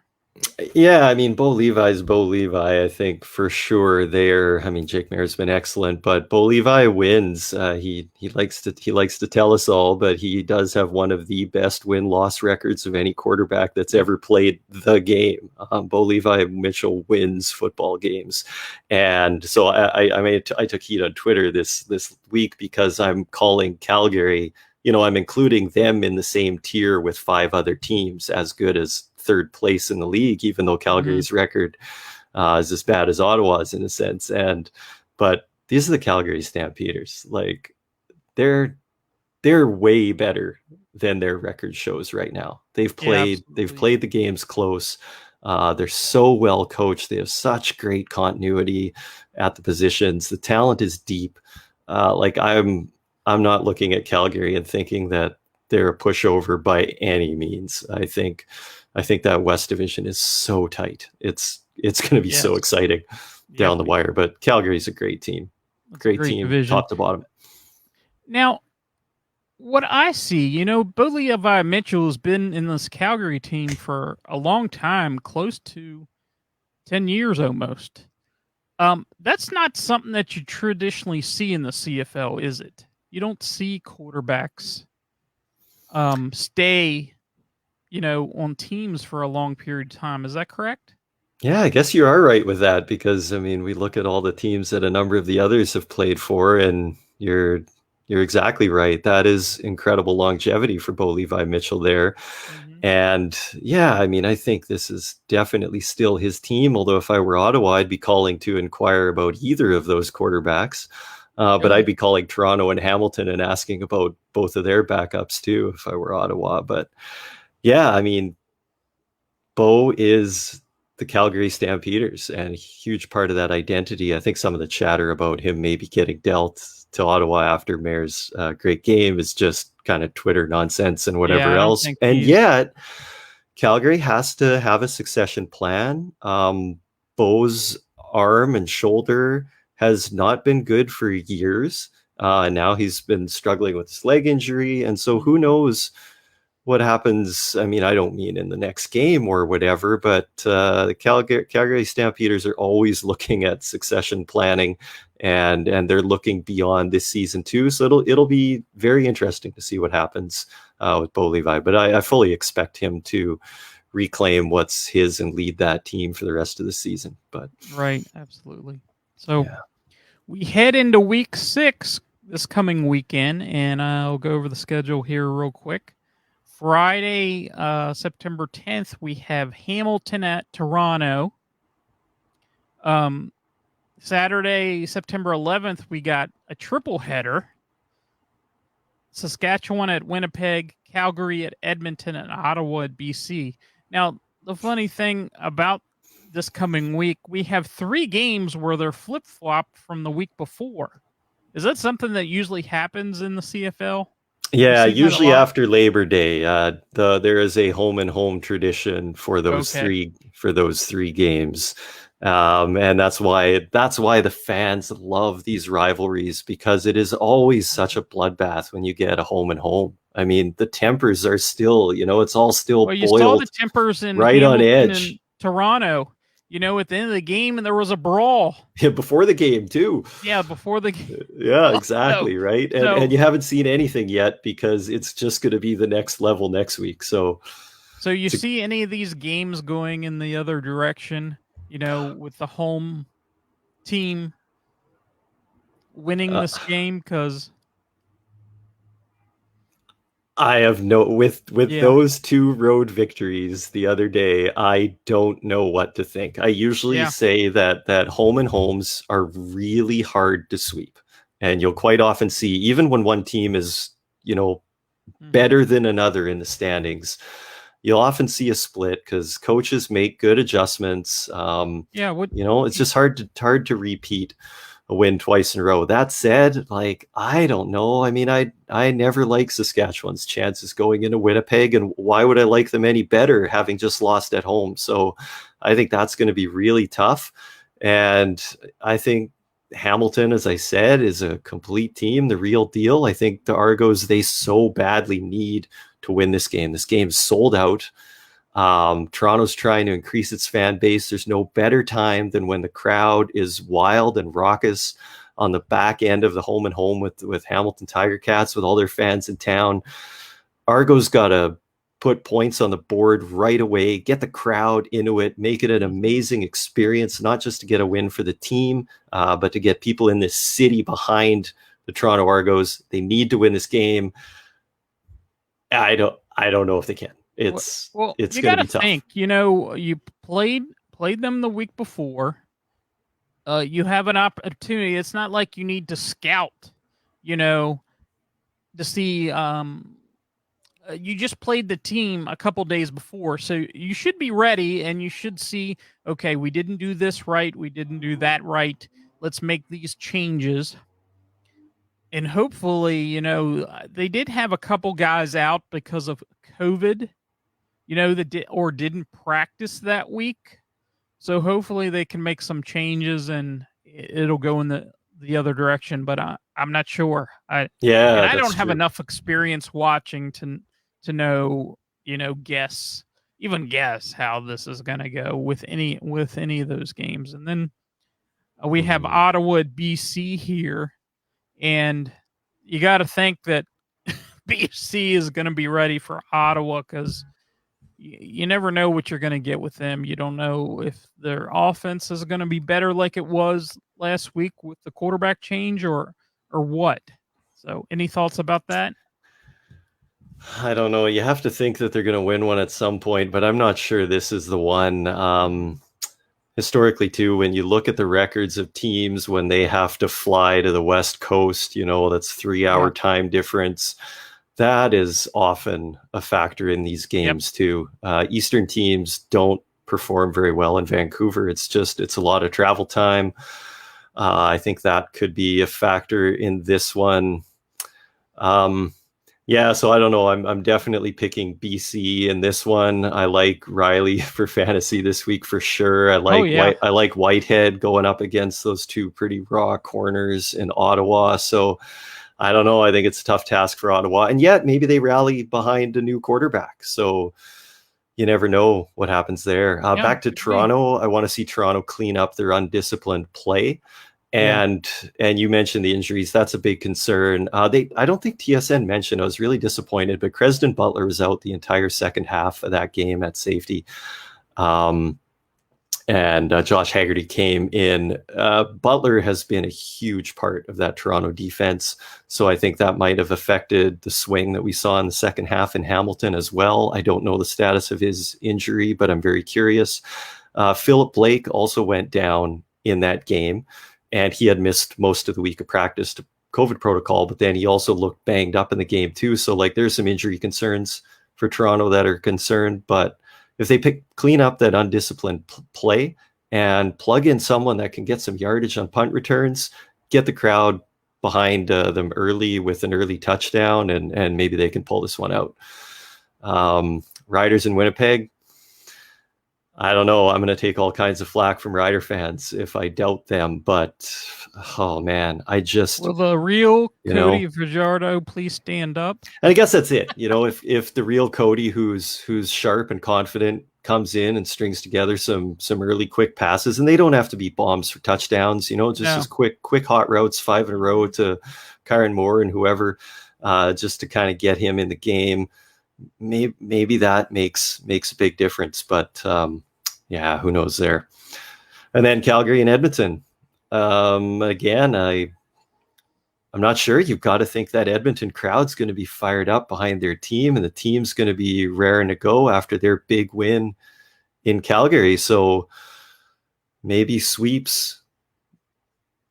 Yeah, I mean, Bo Levi's Bo Levi, I think for sure there. I mean, Jake Maier's been excellent, but Bo Levi wins. He likes to tell us all, but he does have one of the best win-loss records of any quarterback that's ever played the game. Bo Levi Mitchell wins football games. And so I took heat on Twitter this week because I'm calling Calgary, I'm including them in the same tier with 5 other teams as good as third place in the league, even though Calgary's record is as bad as Ottawa's in a sense. But these are the Calgary Stampeders. Like, they're way better than their record shows right now. They've played the games close. They're so well coached. They have such great continuity at the positions. The talent is deep. I'm not looking at Calgary and thinking that they're a pushover by any means. I think that West Division is so tight. It's going to be so exciting down the wire. But Calgary's a great team. Great team, division, top to bottom. Now, what I see, Bo Levi Mitchell has been in this Calgary team for a long time, close to 10 years almost. That's not something that you traditionally see in the CFL, is it? You don't see quarterbacks stay, on teams for a long period of time. Is that correct? Yeah, I guess you are right with that because I mean, we look at all the teams that a number of the others have played for, and you're exactly right. That is incredible longevity for Bo Levi Mitchell there. Hmm. And yeah, I mean, I think this is definitely still his team. Although if I were Ottawa, I'd be calling to inquire about either of those quarterbacks. But I'd Really? be calling Toronto and Hamilton and asking about both of their backups too if I were Ottawa. But yeah, I mean, Bo is the Calgary Stampeders and a huge part of that identity. I think some of the chatter about him maybe getting dealt to Ottawa after Mayor's great game is just kind of Twitter nonsense and Yeah, whatever I don't else. think And he's yet, Calgary has to have a succession plan. Bo's arm and shoulder has not been good for years. And now he's been struggling with his leg injury. And so who Mhm. knows what happens. I mean, I don't mean in the next game or whatever, but the Calgary Stampeders are always looking at succession planning, and they're looking beyond this season too. So it'll be very interesting to see what happens with Bo Levi. But I fully expect him to reclaim what's his and lead that team for the rest of the season. But Right, absolutely. So yeah. we head into week 6 this coming weekend, and I'll go over the schedule here real quick. Friday, September 10th, we have Hamilton at Toronto. Um, Saturday, September 11th, we got a triple header. Saskatchewan at Winnipeg, Calgary at Edmonton, and Ottawa at BC. Now, the funny thing about this coming week, we have 3 games where they're flip flopped from the week before. Is that something that usually happens in the CFL? Have you Yeah, seen that a usually lot? after Labor Day, there is a home and home tradition Okay. for those 3 games, and that's why the fans love these rivalries because it is always such a bloodbath when you get a home and home. I mean, the tempers are still, it's all still Well, you saw the boiled tempers in right on Hamilton and edge. Toronto. At the end of the game, and there was a brawl. Before the game too. Yeah, before the game. Yeah, So, exactly, right. And so you haven't seen anything yet because it's just going to be the next level next week. So So you it's a see any of these games going in the other direction, with the home team winning uh, this game? Because I have no with yeah, those 2 road victories the other day, I don't know what to think. I usually yeah, say that home and homes are really hard to sweep. And you'll quite often see even when one team is, hmm, better than another in the standings, you'll often see a split because coaches make good adjustments. yeah. What? It's just hard to repeat a win twice in a row. That said, like I don't know. I mean, I never like Saskatchewan's chances going into Winnipeg, and why would I like them any better having just lost at home? So I think that's going to be really tough. And I think Hamilton, as I said, is a complete team, the real deal. I think the Argos, they so badly need to win this game. This game's sold out. Toronto's trying to increase its fan base. There's no better time than when the crowd is wild and raucous on the back end of the home and home with Hamilton Tiger Cats, with all their fans in town. Argo's got to put points on the board right away, get the crowd into it, make it an Hmm. amazing experience, not just to get a win for the team, but to get people in this city behind the Toronto Argos. They need to win this game. I don't know if they can. It's Well, it's you going to got to be tough. think. You played them the week before. You have an opportunity. It's not like you need to scout. You know, to see. You just played the team a couple days before, so you should be ready, and you should see. Okay, we didn't do this right. We didn't do that right. Let's make these changes, and hopefully, they did have a couple guys out because of COVID. That didn't practice that week. So hopefully they can make some changes and it'll go in the other direction, but I'm not sure. And Yeah, I that's don't have true. enough experience watching to know, guess, even guess how this is going to go with any of those games. And then we have Mhm. Ottawa at BC here, and you got to think that BC is going to be ready for Ottawa because you never know what you're going to get with them. You don't know if their offense is going to be better like it was last week with the quarterback change or what. So, any thoughts about that? I don't know. You have to think that they're going to win one at some point, but I'm not sure this is the one. Historically, too, when you look at the records of teams when they have to fly to the West Coast, that's 3 hour Yeah. time difference. That is often a factor in these Yep. games, too. Eastern teams don't perform very well in Vancouver. It's a lot of travel time. I think that could be a factor in this one. Yeah, so I don't know. I'm definitely picking BC in this one. I like Riley for fantasy this week for sure. Oh yeah. I like Whitehead going up against those two pretty raw corners in Ottawa. So I don't know. I think it's a tough task for Ottawa. And yet maybe they rally behind a new quarterback. So you never know what happens there. Yeah. Back to Could be. Toronto. I want to see Toronto clean up their undisciplined play. Yeah. And you mentioned the injuries. That's a big concern. I don't think TSN mentioned. I was really disappointed, but Cresden Butler was out the entire second half of that game at safety. And Josh Haggerty came in. Butler has been a huge part of that Toronto defense. So I think that might have affected the swing that we saw in the second half in Hamilton as well. I don't know the status of his injury, but I'm very curious. Philip Blake also went down in that game, and he had missed most of the week of practice to COVID protocol, but then he also looked banged up in the game too. So there's some injury concerns for Toronto that are concerned, but if they clean up that undisciplined play and plug in someone that can get some yardage on punt returns, get the crowd behind them early with an early touchdown, and maybe they can pull this one out. Riders in Winnipeg, I don't know. I'm going to take all kinds of flack from Rider fans if I doubt them, but oh man, Will the real you Cody know, Fajardo please stand up? and I guess that's it. If the real Cody, who's sharp and confident, comes in and strings together some early quick passes, and they don't have to be bombs for touchdowns. Just No. as quick hot routes, 5 in a row to Kyron Moore and whoever, just to kind of get him in the game. Maybe that makes a big difference, but yeah, who knows there. And then Calgary and Edmonton. Again, I'm not sure. You've got to think that Edmonton crowd's going to be fired up behind their team, and the team's going to be raring to go after their big win in Calgary. So maybe sweeps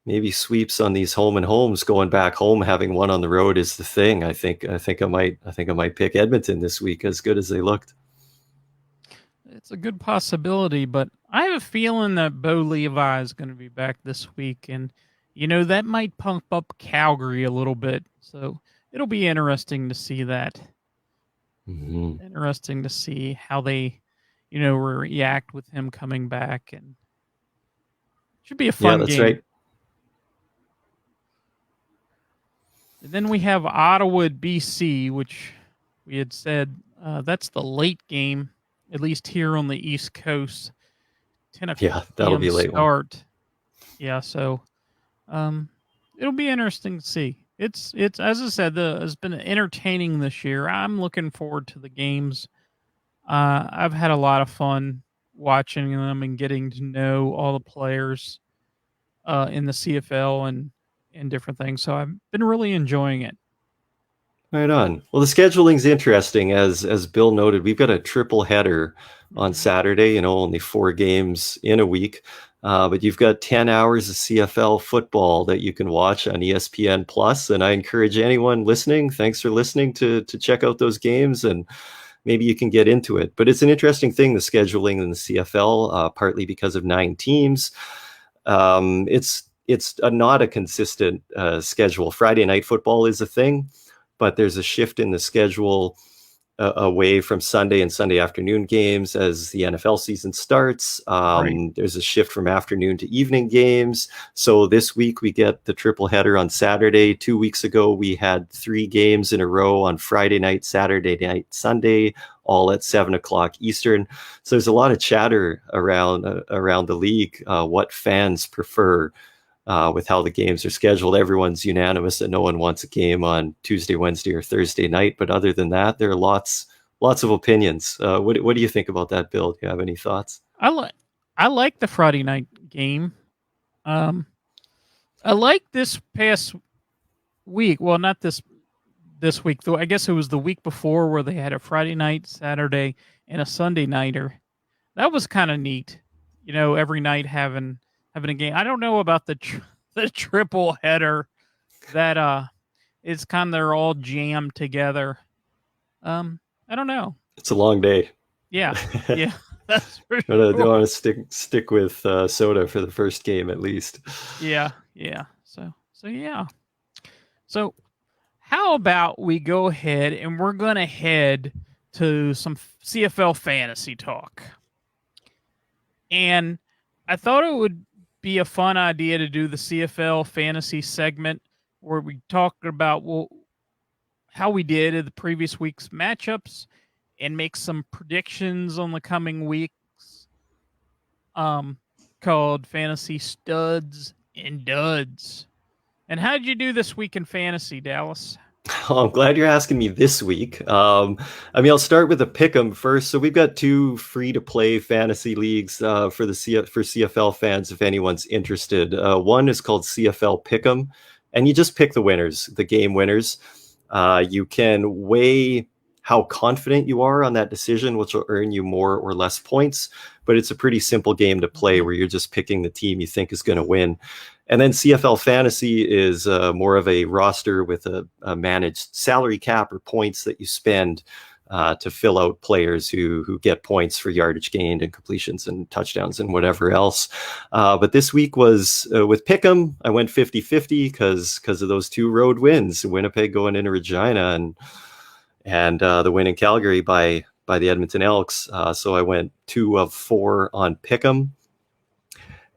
on these home and homes, going back home, having one on the road is the thing. I think I might pick Edmonton this week, as good as they looked. It's a good possibility, but I have a feeling that Bo Levi is going to be back this week, and that might pump up Calgary a little bit. So it'll be interesting to see that. Mm-hmm. Interesting to see how they, react with him coming back, and should be a Yeah, fun that's game. right. And then we have Ottawa at BC, which we had said that's the late game, at least here on the East Coast. 10 Yeah, that'll p.m. be a late one. start. Yeah, so it'll be interesting to see. It's as I said, it's been entertaining this year. I'm looking forward to the games. I've had a lot of fun watching them and getting to know all the players in the CFL and different things. So I've been really enjoying it. Right on. Well, the scheduling's interesting, as Bill noted. We've got a triple header on Mhm. Saturday. Only 4 games in a week, but you've got 10 hours of CFL football that you can watch on ESPN Plus. And I encourage anyone listening. Thanks for listening to check out those games, and maybe you can get into it. But it's an interesting thing, the scheduling in the CFL, partly because of 9 teams. It's not a consistent schedule. Friday night football is a thing, but there's a shift in the schedule away from Sunday and Sunday afternoon games as the NFL season starts. Right. There's a shift from afternoon to evening games. So this week we get the triple header on Saturday. 2 weeks ago, we had 3 games in a row on Friday night, Saturday night, Sunday, all at 7 o'clock Eastern. So there's a lot of chatter around the league, what fans prefer. With how the games are scheduled, everyone's unanimous that no one wants a game on Tuesday, Wednesday, or Thursday night. But other than that, there are lots of opinions. What do you think about that, Bill? Do you have any thoughts? I like the Friday night game. I like this past week. Well, not this week though. I guess it was the week before where they had a Friday night, Saturday, and a Sunday nighter. That was kind of neat. Every night having a game. I don't know about the triple header that it's kind of they're all jammed together. I don't know. It's a long day. Yeah, yeah, that's for Don't sure. want to stick with soda for the first game at least. Yeah, yeah. So yeah. So how about we go ahead and we're gonna head to some CFL fantasy talk. And I thought it would be a fun idea to do the CFL fantasy segment where we talk about how we did in the previous week's matchups and make some predictions on the coming weeks. Called Fantasy Studs and Duds. And how did you do this week in fantasy, Dallas? Oh, I'm glad you're asking me this week. I'll start with a Pickem first. So we've got 2 free-to-play fantasy leagues for CFL fans, if anyone's interested. One is called CFL Pickem, and you just pick the winners, the game winners. You can weigh how confident you are on that decision, which will earn you more or less points. But it's a pretty simple game to play where you're just picking the team you think is going to win. And then CFL Fantasy is more of a roster with a managed salary cap or points that you spend to fill out players who get points for yardage gained and completions and touchdowns and whatever else. But this week was with Pickem. I went 50-50 because of those 2 road wins, Winnipeg going into Regina and the win in Calgary by the Edmonton Elks. So I went 2 of 4 on Pickem.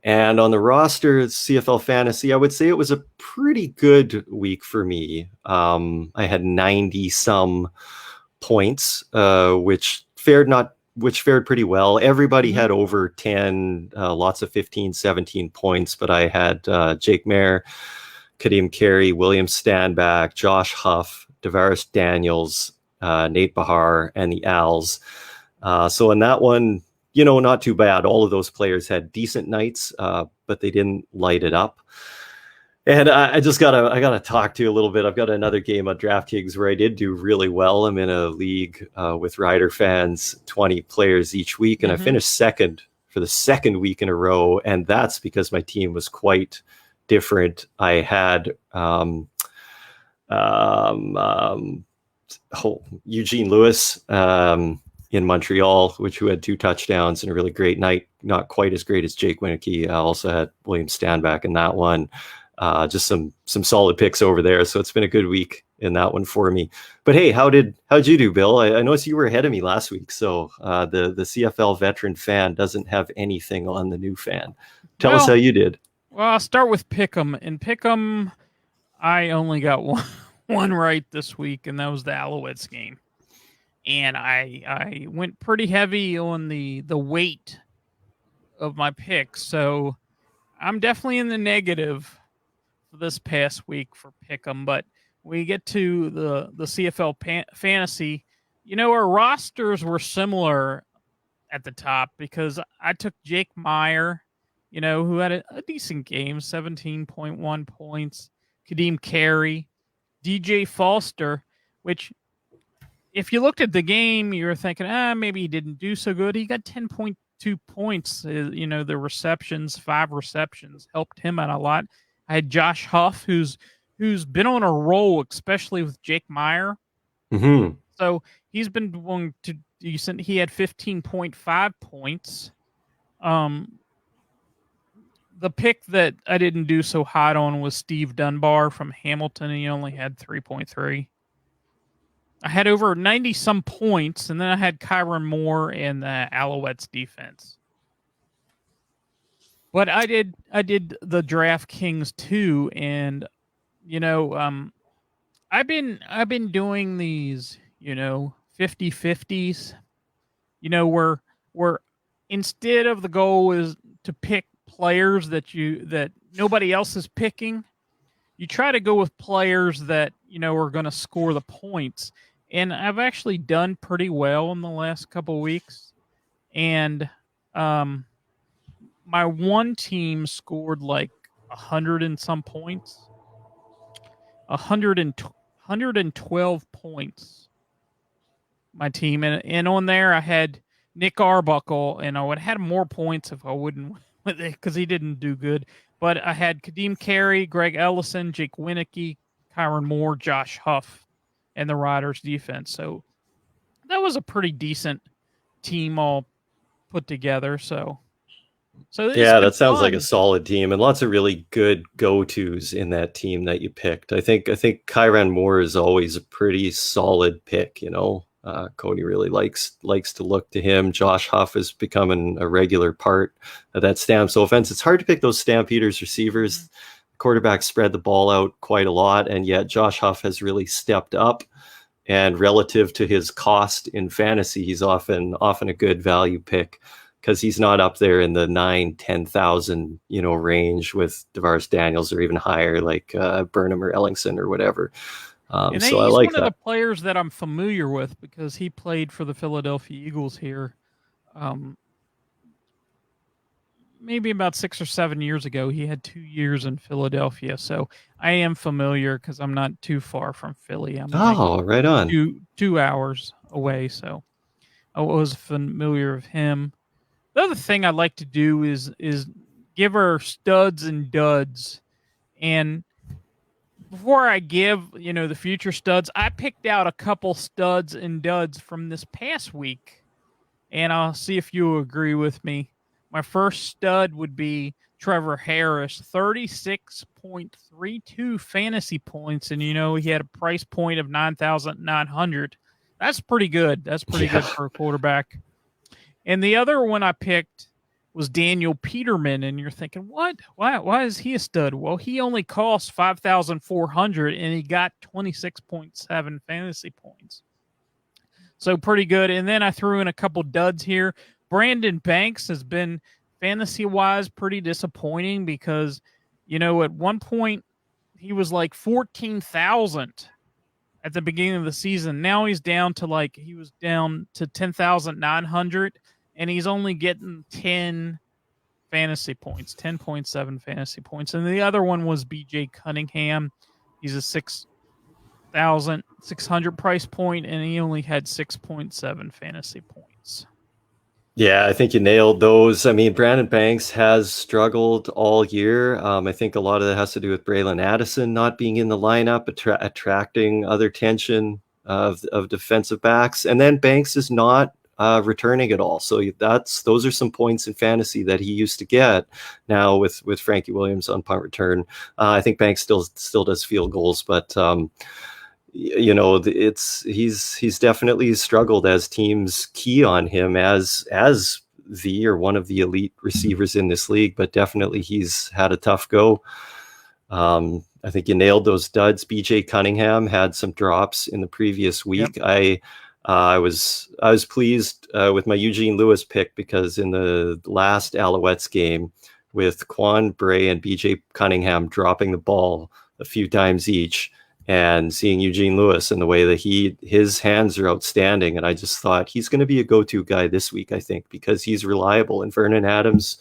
And on the roster, CFL Fantasy, I would say it was a pretty good week for me. I had 90 some points, which fared pretty well. Everybody had over 10, lots of 15, 17 points, but I had Jake Mayer, Kadeem Carey, William Stanback, Josh Huff, Tavares Daniels, Nate Bahar, and the Als. So in that one, not too bad. All of those players had decent nights, but they didn't light it up. And I gotta talk to you a little bit. I've got another game on DraftKings where I did do really well. I'm in a league with Rider fans, 20 players each week, and I finished second for the second week in a row. And that's because my team was quite different. I had Eugene Lewis in Montreal, who had 2 touchdowns and a really great night. Not quite as great as Jake Winneke. I also had William Stanback in that one. Just some solid picks over there. So it's been a good week in that one for me. But hey, how'd you do, Bill? I noticed you were ahead of me last week. So the CFL veteran fan doesn't have anything on the new fan. Tell us how you did. Well, I'll start with Pickem. In Pickem, I only got one right this week, and that was the Alouettes game. And I went pretty heavy on the weight of my picks, so I'm definitely in the negative for this past week for Pick'em. But we get to the CFL fantasy. Our rosters were similar at the top because I took Jake Meyer, who had a decent game, 17.1 points. Kadeem Carey, DJ Foster, which if you looked at the game, you were thinking, maybe he didn't do so good. He got 10.2 points. The receptions, 5 receptions, helped him out a lot. I had Josh Huff, who's been on a roll, especially with Jake Meyer. Mm-hmm. So he's been going to decent. He had 15.5 points. The pick that I didn't do so hot on was Steve Dunbar from Hamilton. He only had 3.3. I had over 90 some points, and then I had Kyron Moore and the Alouettes defense. But I did the DraftKings too, and I've been doing these 50-50s, where instead of the goal is to pick players that nobody else is picking, you try to go with players that are going to score the points. And I've actually done pretty well in the last couple weeks. And my one team scored like 100 and some points, 112 points. My team, and on there I had Nick Arbuckle, and I would have had more points if I wouldn't, because he didn't do good. But I had Kadeem Carey, Greg Ellison, Jake Winicky, Kyron Moore, Josh Huff, and the Riders defense. So that was a pretty decent team all put together. So it's Yeah, been that sounds like a fun. solid team and lots of really good go-tos in that team that you picked. I think Kyron Moore is always a pretty solid pick, Cody really likes to look to him. Josh Huff is becoming a regular part of that Stamps offense. It's hard to pick those Stampeders receivers. Quarterbacks spread the ball out quite a lot, and yet Josh Huff has really stepped up. And relative to his cost in fantasy, he's often a good value pick, because he's not up there in the 9,000-10,000 range with DeVaris Daniels, or even higher, like Burnham or Ellingson or whatever. So I He's like one of the players that I'm familiar with because he played for the Philadelphia Eagles here. Maybe about 6 or 7 years ago. He had 2 years in Philadelphia, so I am familiar because I'm not too far from Philly. I'm right on. 2 hours away, so I was familiar with him. The other thing I like to do is give her studs and duds. And before I give, the future studs, I picked out a couple studs and duds from this past week, and I'll see if you agree with me. My first stud would be Trevor Harris, 36.32 fantasy points, and he had a price point of 9,900. That's pretty good. That's pretty good for a quarterback. And the other one I picked was Daniel Peterman, and you're thinking, what? Why is he a stud? Well, he only cost 5,400, and he got 26.7 fantasy points. So pretty good. And then I threw in a couple duds here. Brandon Banks has been fantasy-wise pretty disappointing because, at one point he was like 14,000 at the beginning of the season. Now he's down to he was down to 10,900, and he's only getting 10 fantasy points, 10.7 fantasy points. And the other one was BJ Cunningham. He's a 6,600 price point, and he only had 6.7 fantasy points. Yeah, I think you nailed those. I mean, Brandon Banks has struggled all year. I think a lot of that has to do with Braylon Addison not being in the lineup, attracting other attention of defensive backs. And then Banks is not returning at all. So those are some points in fantasy that he used to get. Now with Frankie Williams on punt return, I think Banks still does field goals, but he's definitely struggled as teams key on him as the or one of the elite receivers in this league, but definitely he's had a tough go. I think you nailed those duds. BJ Cunningham had some drops in the previous week. Yep. I was pleased with my Eugene Lewis pick, because in the last Alouettes game, with Quan Bray and BJ Cunningham dropping the ball a few times each, and seeing Eugene Lewis and the way that his hands are outstanding. And I just thought he's going to be a go-to guy this week, I think, because he's reliable, and Vernon Adams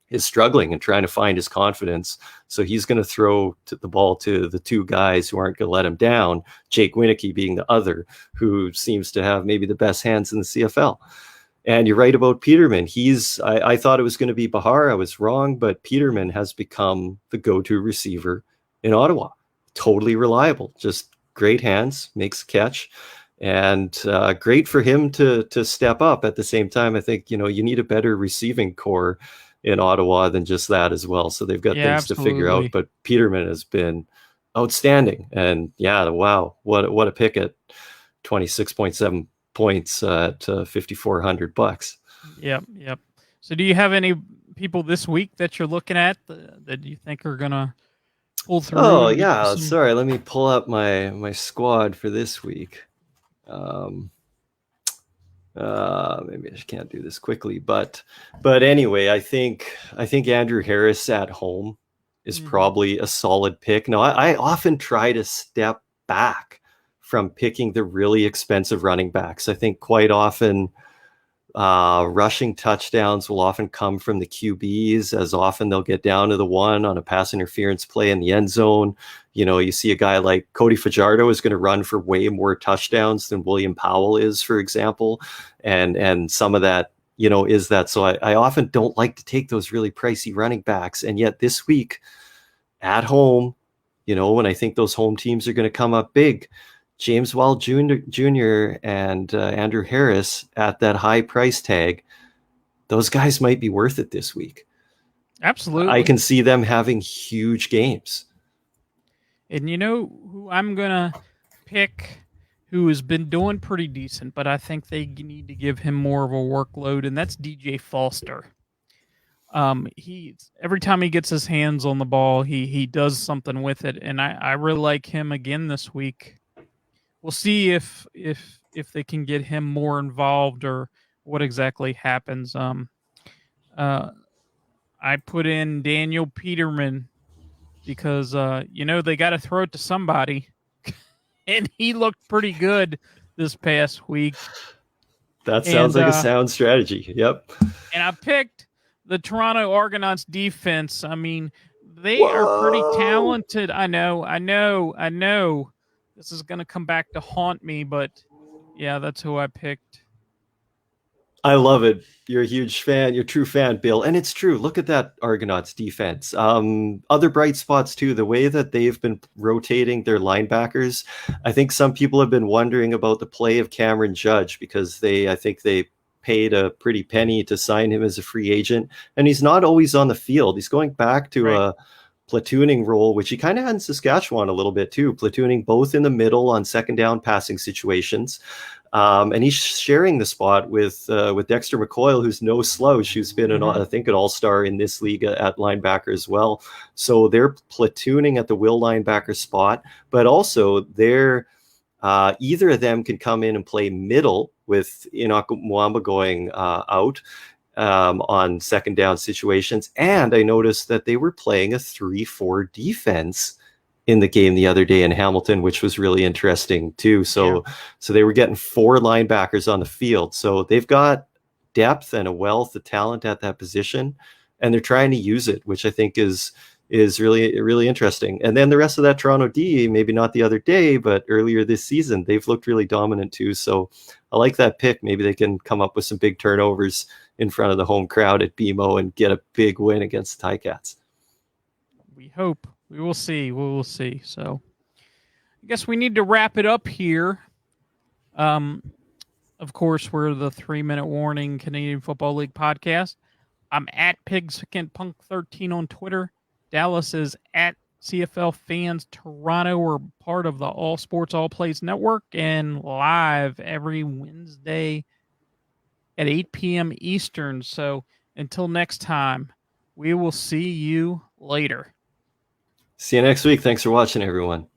is struggling and trying to find his confidence. So he's going to throw the ball to the two guys who aren't going to let him down, Jake Winicky being the other, who seems to have maybe the best hands in the CFL. And you're right about Peterman. I thought it was going to be Bahar. I was wrong, but Peterman has become the go-to receiver in Ottawa. Totally reliable, just great hands, makes a catch, and great for him to step up. At the same time, I think you need a better receiving core in Ottawa than just that as well. So they've got things to figure out. But Peterman has been outstanding, and wow, what a pick at 26.7 points at $5,400. Yep. So, do you have any people this week that you're looking at that you think are gonna pull through Oh and get you yeah, some? sorry. Let me pull up my squad for this week. Um, maybe I can't do this quickly, but anyway, I think Andrew Harris at home is Mm-hmm. probably a solid pick. Now, I often try to step back from picking the really expensive running backs. I think quite often rushing touchdowns will often come from the QBs. As often they'll get down to the one on a pass interference play in the end zone. You see a guy like Cody Fajardo is going to run for way more touchdowns than William Powell is, for example, and some of that is that. So I often don't like to take those really pricey running backs, and yet this week at home, when I think those home teams are going to come up big, James Wild Jr. and Andrew Harris at that high price tag, those guys might be worth it this week. I Absolutely. can see them having huge games. And you know who I'm gonna pick, who has been doing pretty decent, but I think they need to give him more of a workload, and that's DJ Foster. He every time he gets his hands on the ball, he does something with it, and I really like him again this week. We'll see if they can get him more involved or what exactly happens. Uh, I put in Daniel Peterman because they got to throw it to somebody, and he looked pretty good this past week. That sounds And like a sound strategy. Yep. and I picked the Toronto Argonauts defense. I mean, they are pretty Whoa. talented. I know. This is going to come back to haunt me, but yeah, that's who I picked. I love it. You're a huge fan. You're a true fan, Bill. And it's true. Look at that Argonauts defense. Other bright spots, too. The way that they've been rotating their linebackers. I think some people have been wondering about the play of Cameron Judge because I think they paid a pretty penny to sign him as a free agent. And he's not always on the field. He's going back to Right. a platooning role, which he kind of had in Saskatchewan a little bit, too. Platooning both in the middle on second down passing situations. And he's sharing the spot with Dexter McCoyle, who's no slouch, who's been Mm-hmm. I think an all-star in this league at linebacker as well. So they're platooning at the will linebacker spot, but also they're either of them can come in and play middle with Enoch Mwamba going out on second down situations. And I noticed that they were playing a 3-4 defense in the game the other day in Hamilton, which was really interesting too. Yeah. So they were getting 4 linebackers on the field. So they've got depth and a wealth of talent at that position, and they're trying to use it, which I think is really interesting. And then the rest of that Toronto D, maybe not the other day, but earlier this season, they've looked really dominant too. So I like that pick. Maybe they can come up with some big turnovers in front of the home crowd at BMO and get a big win against the Ticats. We hope. We will see. We will see. So I guess we need to wrap it up here. Um, of course, we're the 3 Minute Warning Canadian Football League podcast. I'm at Pigskin Punk 13 on Twitter. Dallas is at CFL Fans Toronto. We're part of the All Sports All Plays Network and live every Wednesday at 8 p.m. Eastern. So until next time, we will see you later. See you next week. Thanks for watching, everyone.